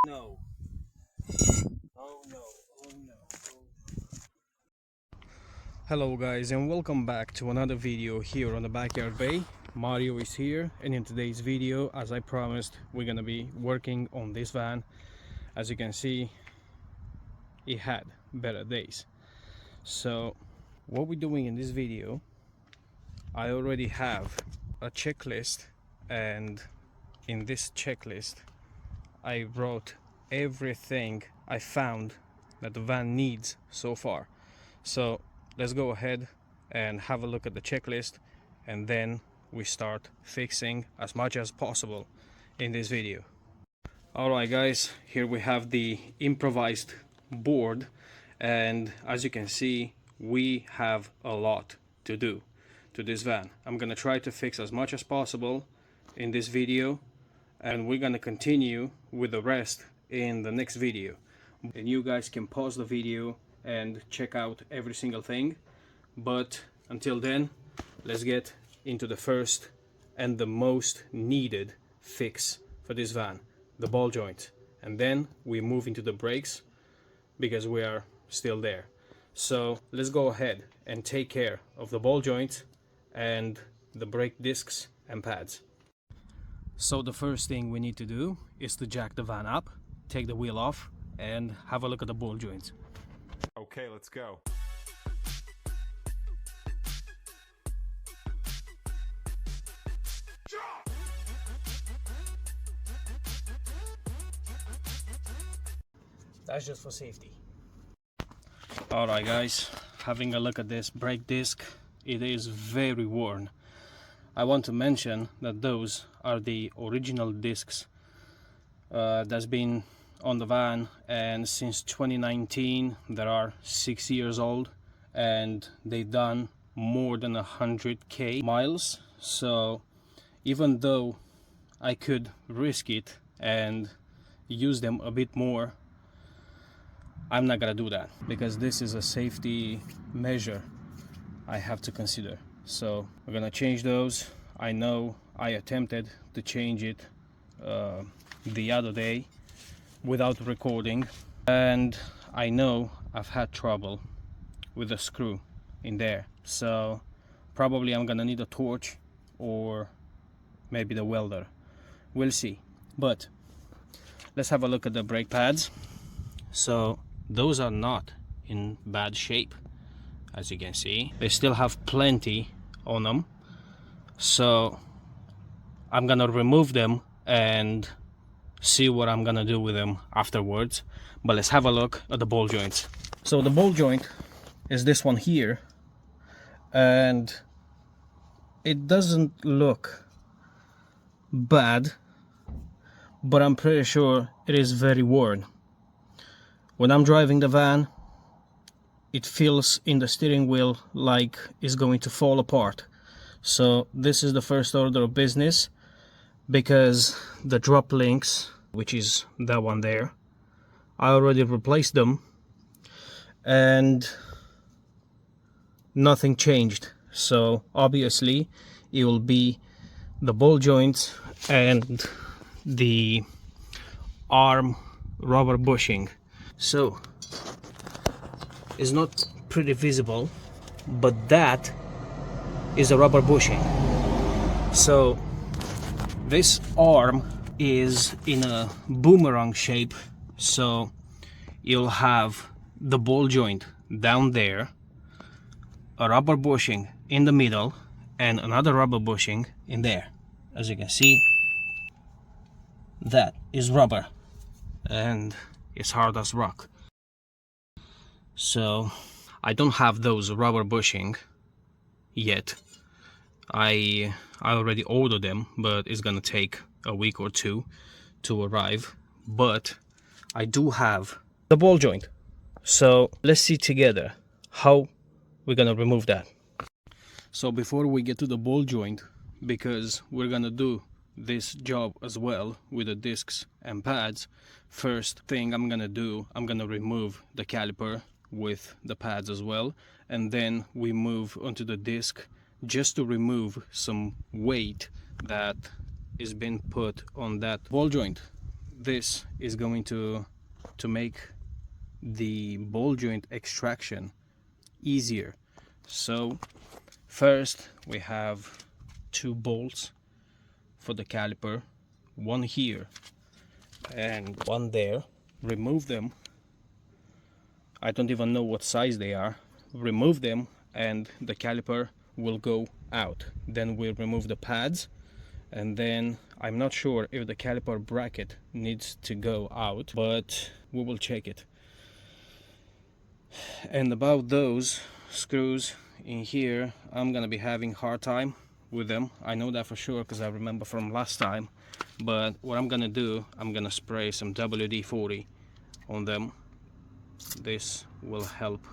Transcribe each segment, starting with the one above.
No. Oh no. Oh no. Hello guys, and welcome back to another video here on the Backyard Bay. Mario is here, and in today's video, as I promised, we're gonna be working on this van. As you can see, it had better days. So what we're doing in this video, I already have a checklist, and in this checklist I wrote everything I found that the van needs so far. So let's go ahead and have a look at the checklist, and then we start fixing as much as possible in this video. Alright guys, here we have the improvised board, and as you can see, we have a lot to do to this van. I'm gonna try to fix as much as possible in this video, and we're gonna continue with the rest in the next video. And you guys can pause the video and check out every single thing, but until then, let's get into the first and the most needed fix for this van, the ball joint, and then we move into the brakes because we are still there. So let's go ahead and take care of the ball joint and the brake discs and pads. So the first thing we need to do is to jack the van up, take the wheel off, and have a look at the ball joints. Okay, let's go. That's just for safety. Alright guys, having a look at this brake disc, it is very worn. I want to mention that those are the original discs that's been on the van, and since 2019 they are 6 years old, and they've done more than 100k miles. So even though I could risk it and use them a bit more, I'm not gonna do that because this is a safety measure I have to consider. So we're gonna change those. I know I attempted to change it the other day without recording, and I know I've had trouble with the screw in there, so probably I'm gonna need a torch or maybe the welder. We'll see. But let's have a look at the brake pads. So those are not in bad shape. As you can see, they still have plenty on them, so I'm gonna remove them and see what I'm gonna do with them afterwards. But let's have a look at the ball joints. So the ball joint is this one here, and it doesn't look bad, but I'm pretty sure it is very worn. When I'm driving the van, it feels in the steering wheel like it's going to fall apart. So this is the first order of business, because the drop links, which is that one there, I already replaced them and nothing changed. So obviously it will be the ball joints and the arm rubber bushing. So it's not pretty visible, but that is a rubber bushing. So this arm is in a boomerang shape, so you'll have the ball joint down there, a rubber bushing in the middle, and another rubber bushing in there. As you can see, that is rubber and it's hard as rock. So I don't have those rubber bushing yet. I already ordered them, but it's gonna take a week or two to arrive. But I do have the ball joint, so let's see together how we're gonna remove that. So before we get to the ball joint, because we're gonna do this job as well with the discs and pads, first thing I'm gonna do, I'm gonna remove the caliper with the pads as well, and then we move onto the disc just to remove some weight that is being put on that ball joint. this is going to make the ball joint extraction easier. So first we have 2 bolts for the caliper, one here and one there. Remove them. I don't even know what size they are. Remove them and the caliper will go out. Then we'll remove the pads, and then I'm not sure if the caliper bracket needs to go out, but we will check it. And about those screws in here, I'm gonna be having a hard time with them. I know that for sure because I remember from last time. But what I'm gonna do, I'm gonna spray some WD-40 on them. This will help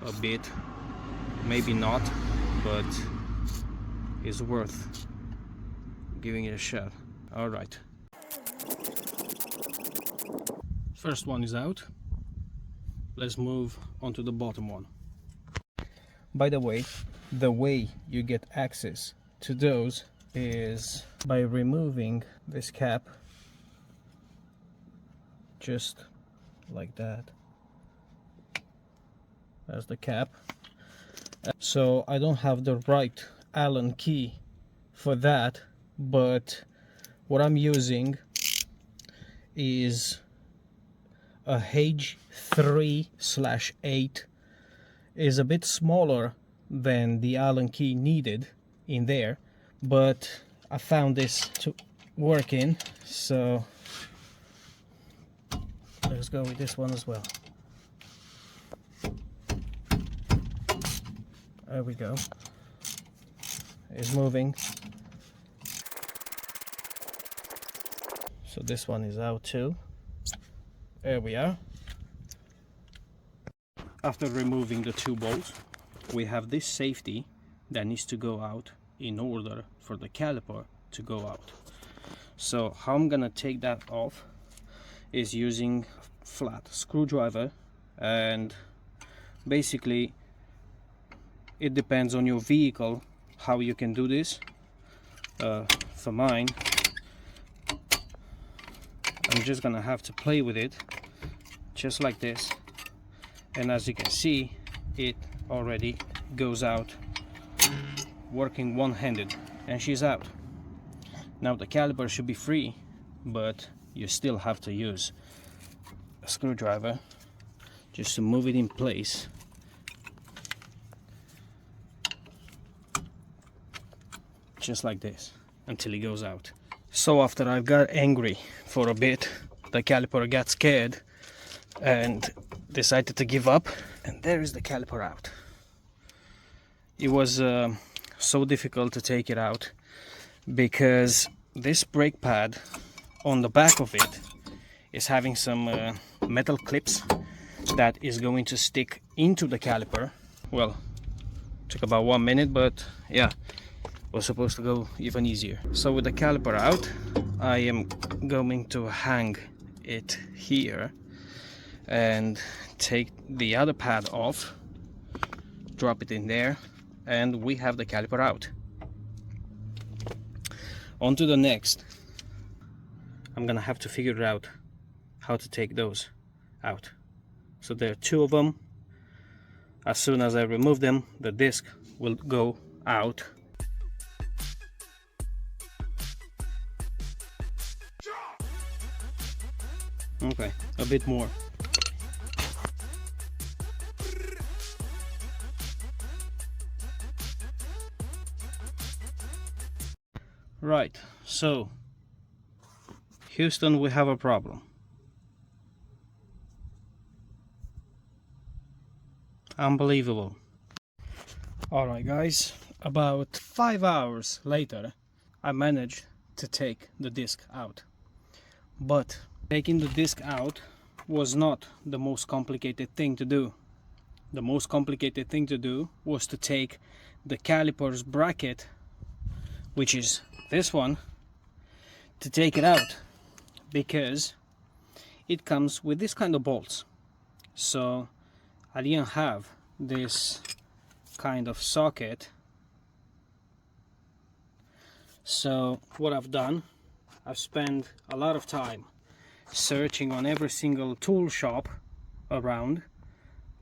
a bit, maybe not, but it's worth giving it a shot. All right, first one is out. Let's move on to the bottom one. By the way you get access to those is by removing this cap, just like that. That's the cap. So I don't have the right Allen key for that, but what I'm using is a H3/8. Is a bit smaller than the Allen key needed in there, but I found this to work in, so let's go with this one as well. There we go. It's moving. So this one is out too. There we are. After removing the 2 bolts, we have this safety that needs to go out in order for the caliper to go out. So how I'm gonna take that off is using a flat screwdriver, and basically it depends on your vehicle how you can do this. For mine, I'm just gonna have to play with it just like this, and as you can see, it already goes out working one-handed, and she's out. Now the caliper should be free, but you still have to use a screwdriver just to move it in place. Just like this until it goes out. So after I got angry for a bit, the caliper got scared and decided to give up, and there is the caliper out. It was so difficult to take it out because this brake pad on the back of it is having some metal clips that is going to stick into the caliper. Well, took about 1 minute, but yeah, was supposed to go even easier. So with the caliper out, I am going to hang it here and take the other pad off, drop it in there, and we have the caliper out. On to the next. I'm gonna have to figure out how to take those out. So there are 2 of them. As soon as I remove them, the disc will go out. Okay, a bit more. Right, so Houston, we have a problem. Unbelievable. Alright guys, about 5 hours later I managed to take the disc out. But taking the disc out was not the most complicated thing to do. The most complicated thing to do was to take the caliper's bracket, which is this one, to take it out, because it comes with this kind of bolts. So I didn't have this kind of socket. So what I've done I've spent a lot of time searching on every single tool shop around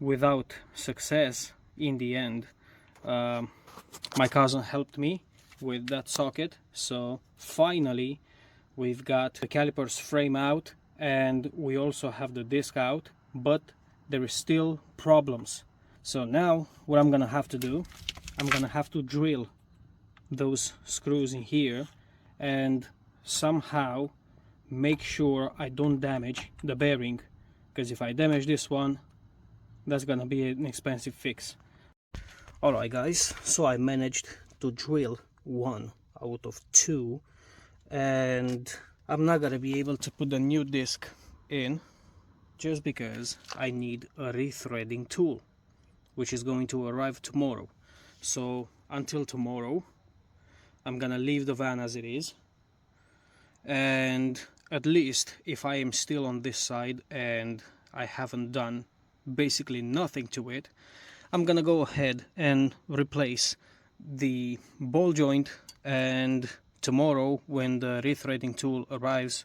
without success. In the end, my cousin helped me with that socket, so finally we've got the calipers frame out and we also have the disc out, but there is still problems. So now what I'm gonna have to do, I'm gonna have to drill those screws in here and somehow make sure I don't damage the bearing, because if I damage this one, that's gonna be an expensive fix. Alright guys, so I managed to drill one out of two, and I'm not gonna be able to put the new disc in just because I need a rethreading tool, which is going to arrive tomorrow. So until tomorrow I'm gonna leave the van as it is, and at least if I am still on this side and I haven't done basically nothing to it, I'm gonna go ahead and replace the ball joint, and tomorrow when the rethreading tool arrives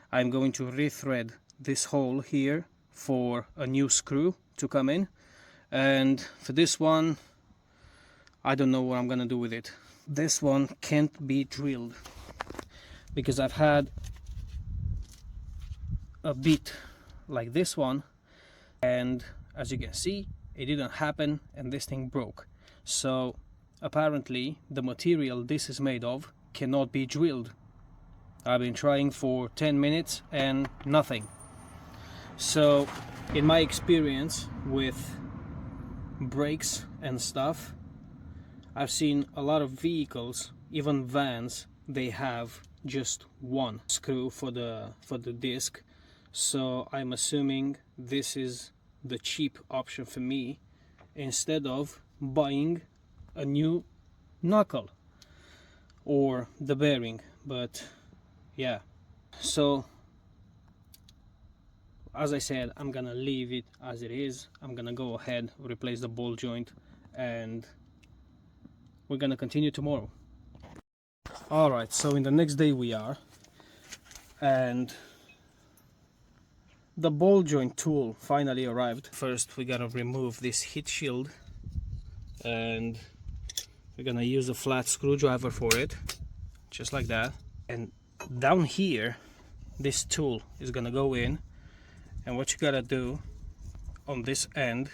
I'm going to rethread this hole here for a new screw to come in. And for this one, I don't know what I'm gonna do with it. This one can't be drilled because I've had a bit like this one, and as you can see, it didn't happen and this thing broke. So apparently the material this is made of cannot be drilled. I've been trying for 10 minutes and nothing. So in my experience with brakes and stuff, I've seen a lot of vehicles, even vans, they have just one screw for the disc. So I'm assuming this is the cheap option for me instead of buying a new knuckle or the bearing. But yeah, so as I said, I'm gonna leave it as it is. I'm gonna go ahead, replace the ball joint, and we're gonna continue tomorrow. Alright, so in the next day we are, and the ball joint tool finally arrived. First we gotta remove this heat shield, and we're gonna use a flat screwdriver for it, just like that. And down here this tool is gonna go in, and what you gotta do on this end,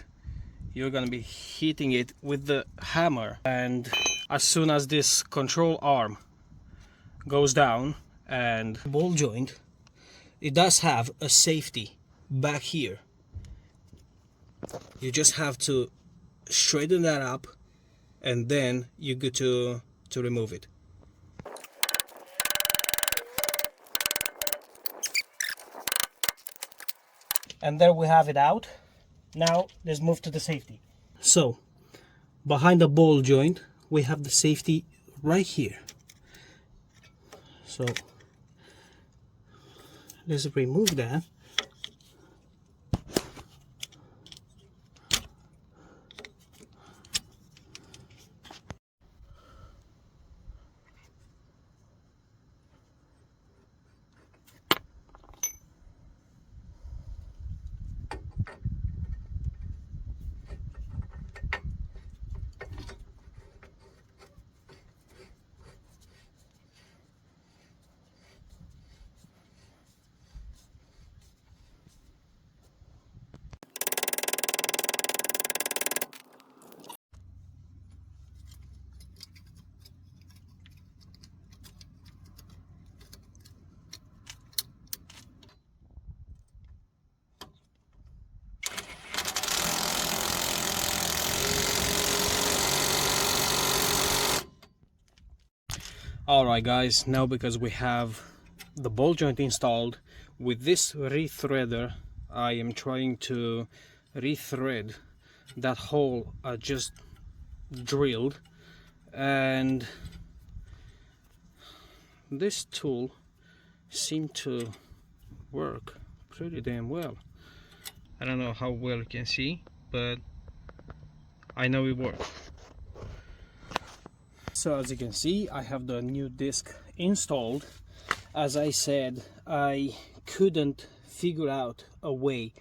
you're gonna be hitting it with the hammer, and as soon as this control arm goes down, and ball joint, it does have a safety back here, you just have to straighten that up and then you're good to remove it. And there we have it out. Now let's move to the safety. So behind the ball joint we have the safety right here. So let's remove that. Alright guys, now because we have the ball joint installed, with this rethreader I am trying to rethread that hole I just drilled, and this tool seemed to work pretty damn well. I don't know how well you can see, but I know it works. So as you can see, I have the new disc installed, As I said, I couldn't figure out a way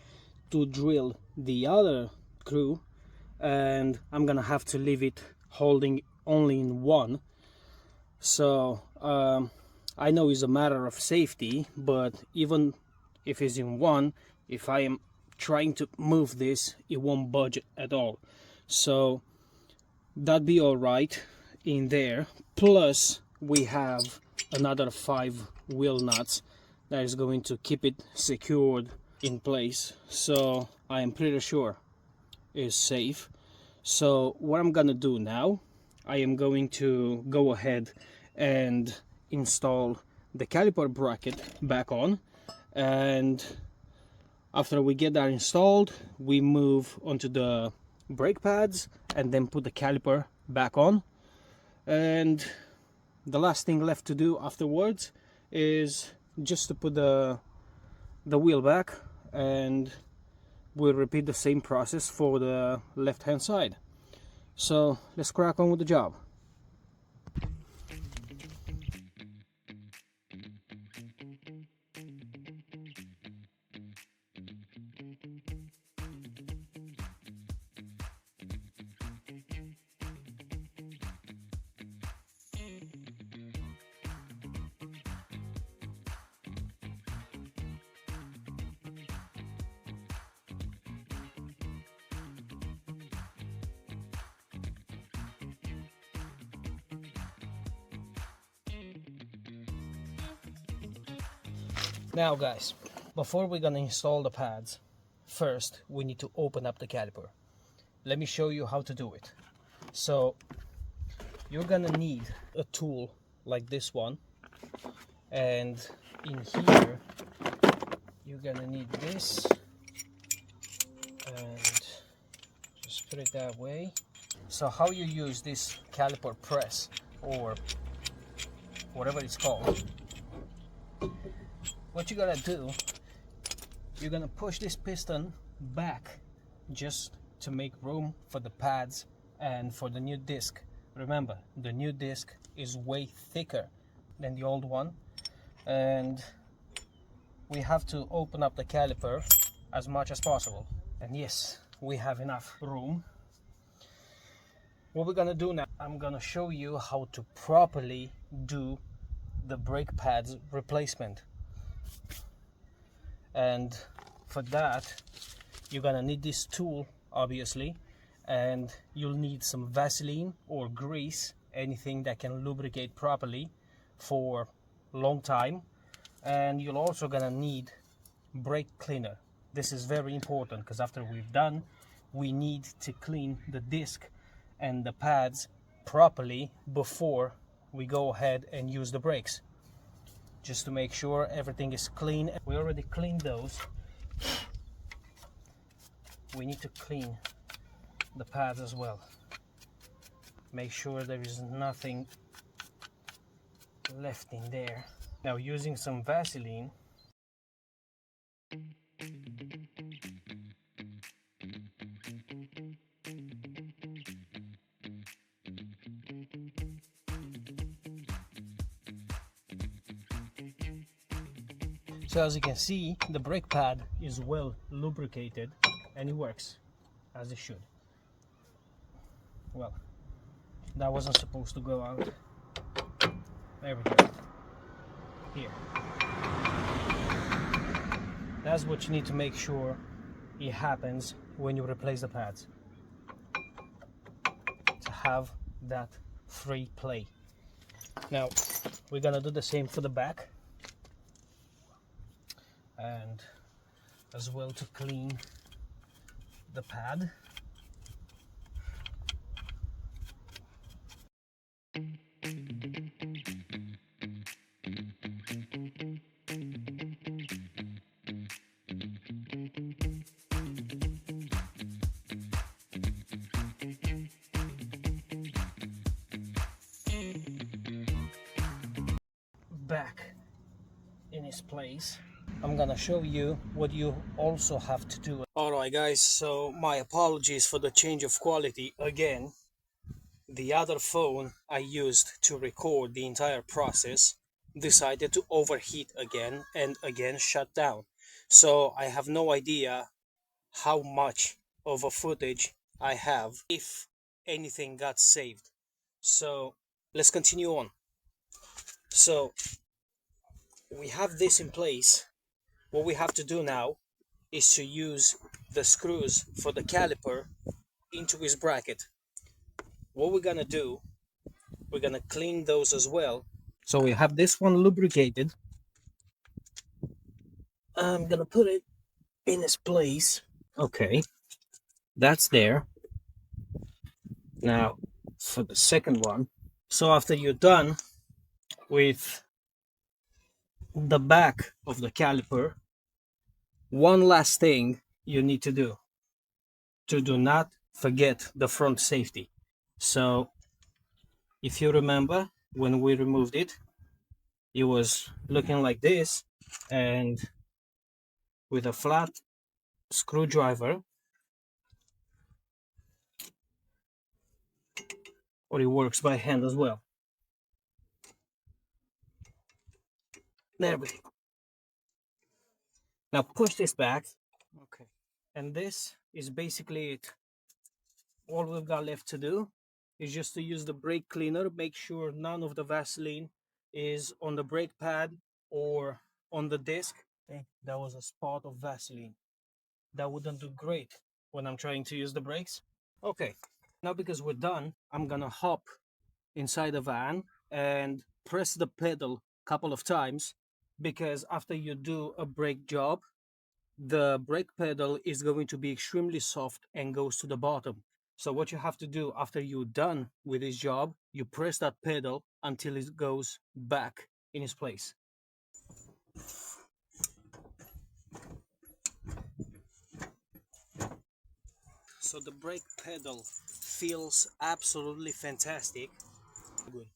to drill the other screw, and I'm gonna have to leave it holding only in one. So I know it's a matter of safety, but even if it's in one, if I am trying to move this, it won't budge at all. So that'd be all right in there. Plus we have another 5 wheel nuts that is going to keep it secured in place, so I am pretty sure it's safe. So what I'm gonna do now, I am going to go ahead and install the caliper bracket back on, and after we get that installed, we move onto the brake pads and then put the caliper back on. And the last thing left to do afterwards is just to put the wheel back, and we'll repeat the same process for the left hand side. So let's crack on with the job. Now guys, before we're gonna install the pads, first we need to open up the caliper. Let me show you how to do it. So you're gonna need a tool like this one, and in here you're gonna need this, and just put it that way. So how you use this caliper press, or whatever it's called, what you gotta do, you're gonna push this piston back just to make room for the pads and for the new disc. Remember, the new disc is way thicker than the old one, and we have to open up the caliper as much as possible. And yes, we have enough room. What we're gonna do now, I'm gonna show you how to properly do the brake pads replacement. And for that, you're gonna need this tool, obviously, and you'll need some Vaseline or grease, anything that can lubricate properly for a long time. And you're also gonna need brake cleaner. This is very important because after we've done, we need to clean the disc and the pads properly before we go ahead and use the brakes, just to make sure everything is clean. We already cleaned those. We need to clean the pads as well. Make sure there is nothing left in there. Now, using some Vaseline, so as you can see, the brake pad is well lubricated and it works as it should. Well, that wasn't supposed to go out. There we go. Here. That's what you need to make sure it happens when you replace the pads, to have that free play. Now we're gonna do the same for the back, and as well to clean the pad. Back in its place, I'm gonna show you what you also have to do. Alright guys, so my apologies for the change of quality again. The other phone I used to record the entire process decided to overheat again and again shut down. So I have no idea how much of a footage I have, if anything got saved. So let's continue on. So we have this in place. What we have to do now is to use the screws for the caliper into his bracket. What we're gonna do, we're gonna clean those as well. So we have this one lubricated. I'm gonna put it in its place. Okay, that's there. Now for the second one. So after you're done with the back of the caliper, one last thing you need to do not forget the front safety. So if you remember, when we removed it, it was looking like this, and with a flat screwdriver, or it works by hand as well. There we go. Now push this back. Okay. And this is basically it. All we've got left to do is just to use the brake cleaner. Make sure none of the Vaseline is on the brake pad or on the disc. Okay, that was a spot of Vaseline. That wouldn't do great when I'm trying to use the brakes. Okay, now because we're done, I'm gonna hop inside the van and press the pedal a couple of times, because after you do a brake job, the brake pedal is going to be extremely soft and goes to the bottom. So what you have to do after you're done with this job, you press that pedal until it goes back in its place. So the brake pedal feels absolutely fantastic. Good.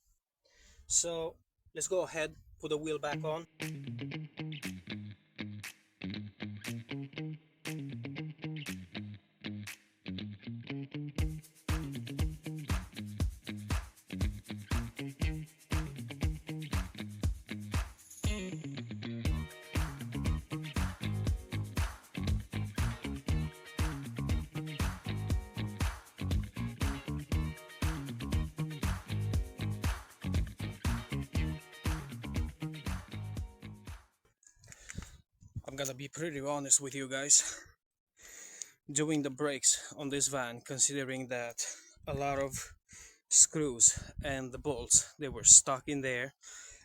So let's go ahead, put the wheel back on. I'm gonna be pretty honest with you guys. Doing the brakes on this van, considering that a lot of screws and the bolts, they were stuck in there,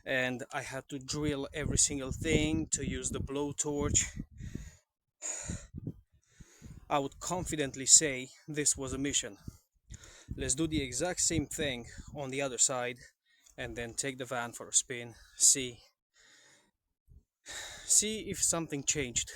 and I had to drill every single thing to use the blowtorch, I would confidently say this was a mission. Let's do the exact same thing on the other side and then take the van for a spin, see if something changed.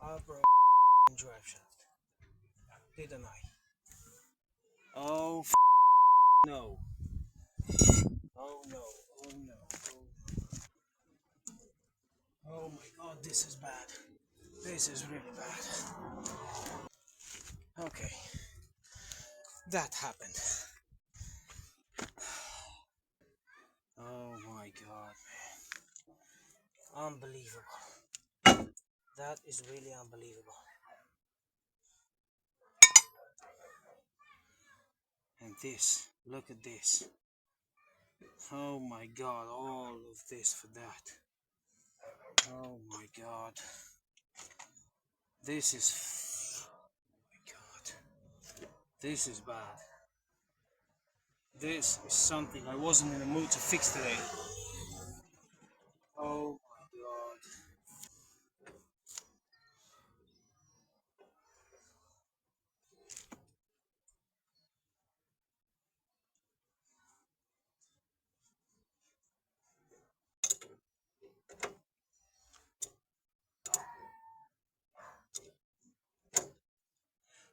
I broke drive shaft, didn't I? Oh no. Oh no. Oh no. Oh my god, this is bad. This is really bad. Okay, that happened. Oh my god, man. Unbelievable. That is really unbelievable. And this, look at this. Oh my god, all of this for that. Oh my god. This is... Oh my god. This is bad. This is something I wasn't in the mood to fix today. Oh my god.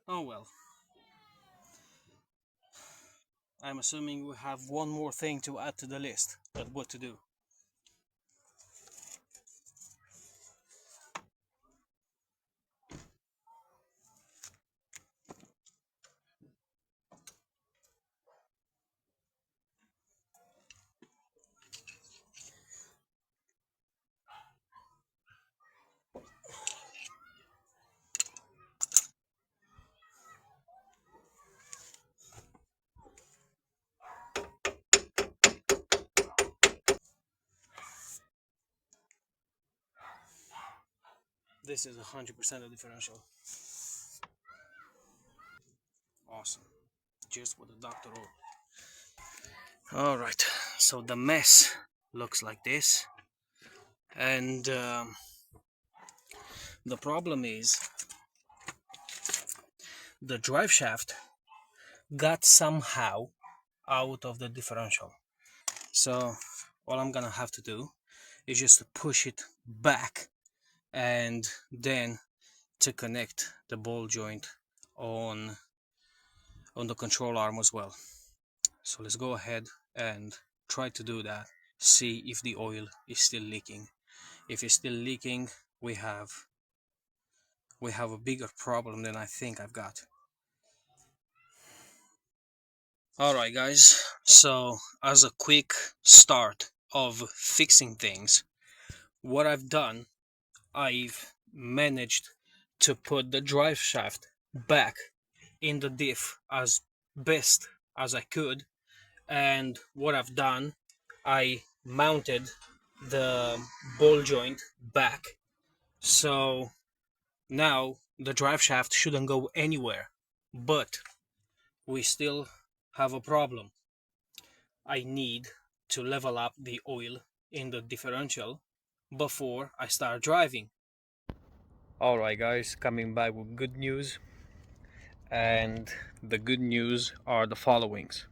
Oh well. I'm assuming we have one more thing to add to the list of what to do. This is 100% a differential. Awesome. Just what the doctor wrote. Alright, so the mess looks like this. And the problem is the drive shaft got somehow out of the differential. So all I'm gonna have to do is just to push it back and then to connect the ball joint on the control arm as well. So let's go ahead and try to do that, see if the oil is still leaking. If it's still leaking, we have a bigger problem than I think I've got. Alright guys, so as a quick start of fixing things, what I've done, I've managed to put the drive shaft back in the diff as best as I could. And what I've done, I mounted the ball joint back, so now the drive shaft shouldn't go anywhere. But we still have a problem. I need to level up the oil in the differential before I start driving. Alright guys, coming back with good news, and the good news are the followings.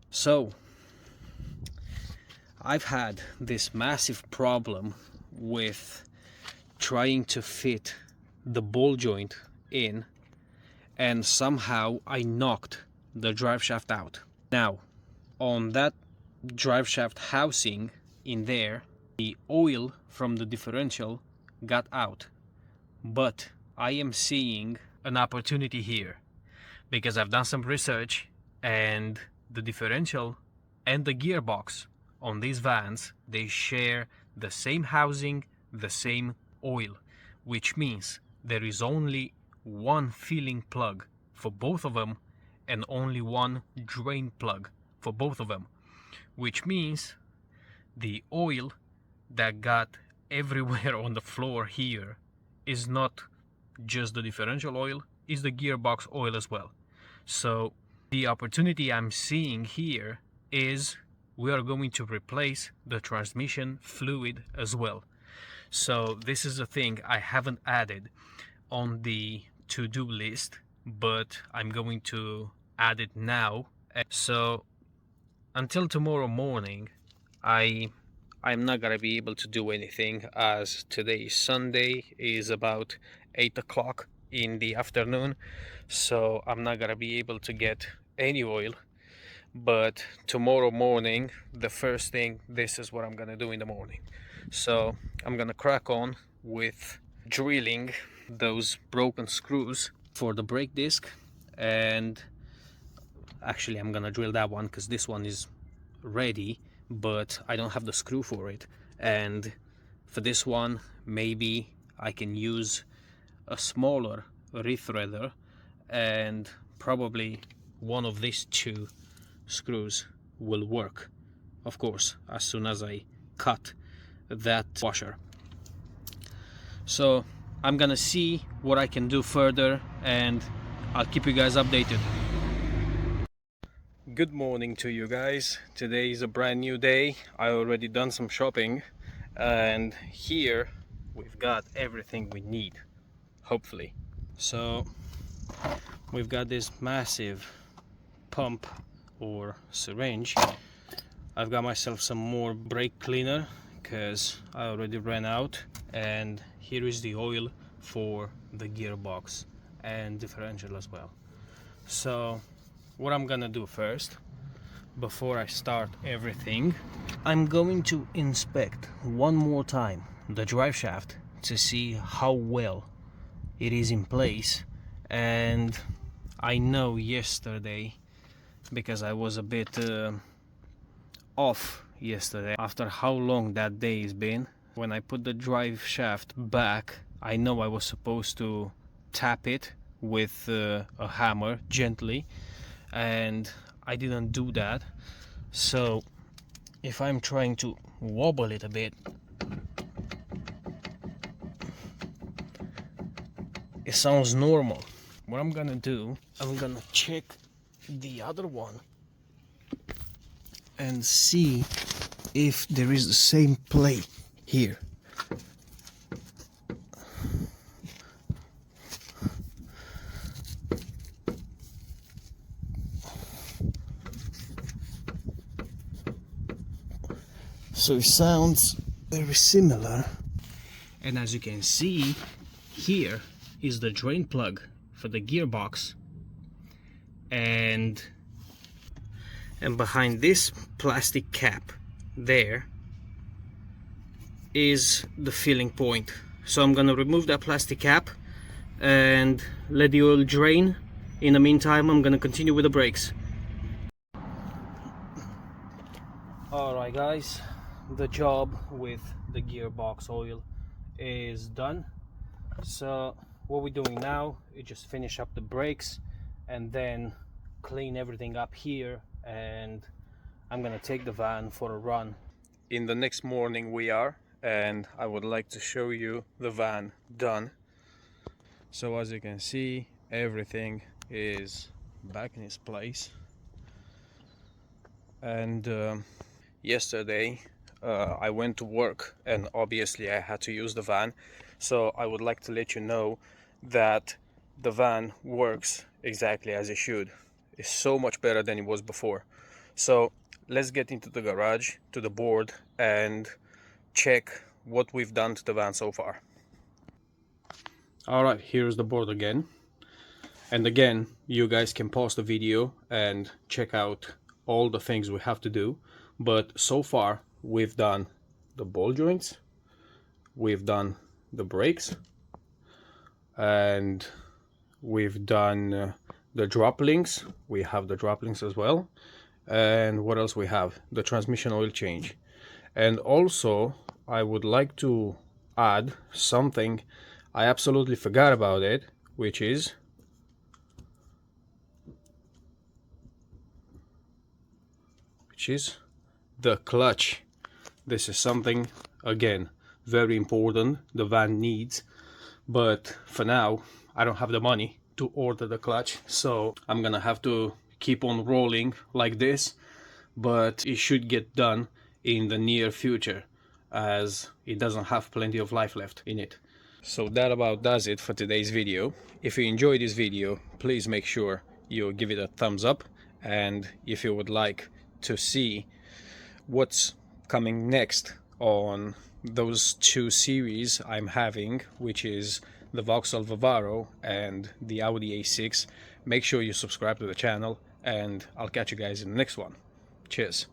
So I've had this massive problem with trying to fit the ball joint in, and somehow I knocked the drive shaft out. Now, on that drive shaft housing in there, the oil from the differential got out. But I am seeing an opportunity here because I've done some research, and the differential and the gearbox on these vans, they share the same housing, the same oil, which means there is only one filling plug for both of them and only one drain plug for both of them, which means the oil that got everywhere on the floor here is not just the differential oil, is the gearbox oil as well. So the opportunity I'm seeing here is we are going to replace the transmission fluid as well. So this is a thing I haven't added on the to-do list, but I'm going to add it now. So until tomorrow morning, I'm not gonna be able to do anything, as today is Sunday, is about 8 o'clock in the afternoon, so I'm not gonna be able to get any oil. But tomorrow morning, the first thing, this is what I'm gonna do in the morning. So I'm gonna crack on with drilling those broken screws for the brake disc, and actually I'm gonna drill that one because this one is ready, but I don't have the screw for it. And for this one, maybe I can use a smaller rethreader, and probably one of these two screws will work, of course, as soon as I cut that washer. So I'm gonna see what I can do further, and I'll keep you guys updated. Good morning to you guys. Today is a brand new day. I already done some shopping, and here we've got everything we need, hopefully. So we've got this massive pump or syringe. I've got myself some more brake cleaner because I already ran out, and here is the oil for the gearbox and differential as well. So what I'm gonna do first, before I start everything, I'm going to inspect one more time the drive shaft to see how well it is in place. And I know yesterday, because I was a bit off yesterday after how long that day has been, when I put the drive shaft back, I know I was supposed to tap it with a hammer gently, and I didn't do that. So if I'm trying to wobble it a bit, it sounds normal. What I'm gonna do, I'm gonna check the other one and see if there is the same play here. So it sounds very similar. And as you can see, here is the drain plug for the gearbox, and behind this plastic cap there is the filling point. So I'm gonna remove that plastic cap and let the oil drain. In the meantime, I'm gonna continue with the brakes. Alright guys, the job with the gearbox oil is done. So what we're doing now is just finish up the brakes and then clean everything up here, and I'm gonna take the van for a run. In the next morning we are, and I would like to show you the van done. So as you can see, everything is back in its place. And yesterday I went to work, and obviously I had to use the van. So I would like to let you know that the van works exactly as it should. It's so much better than it was before. So let's get into the garage, to the board, and check what we've done to the van so far. Alright, here's the board again. And again, you guys can pause the video and check out all the things we have to do. But so far, we've done the ball joints, we've done the brakes, and we've done the drop links. We have the drop links as well. And what else we have? The transmission oil change. And also, I would like to add something. I absolutely forgot about it, which is the clutch. This is something, again, very important the van needs, but for now I don't have the money to order the clutch, so I'm gonna have to keep on rolling like this, but it should get done in the near future as it doesn't have plenty of life left in it. So that about does it for today's video. If you enjoyed this video, please make sure you give it a thumbs up, and if you would like to see what's coming next on those two series I'm having, which is the Vauxhall Vivaro and the Audi A6, make sure you subscribe to the channel, and I'll catch you guys in the next one. Cheers.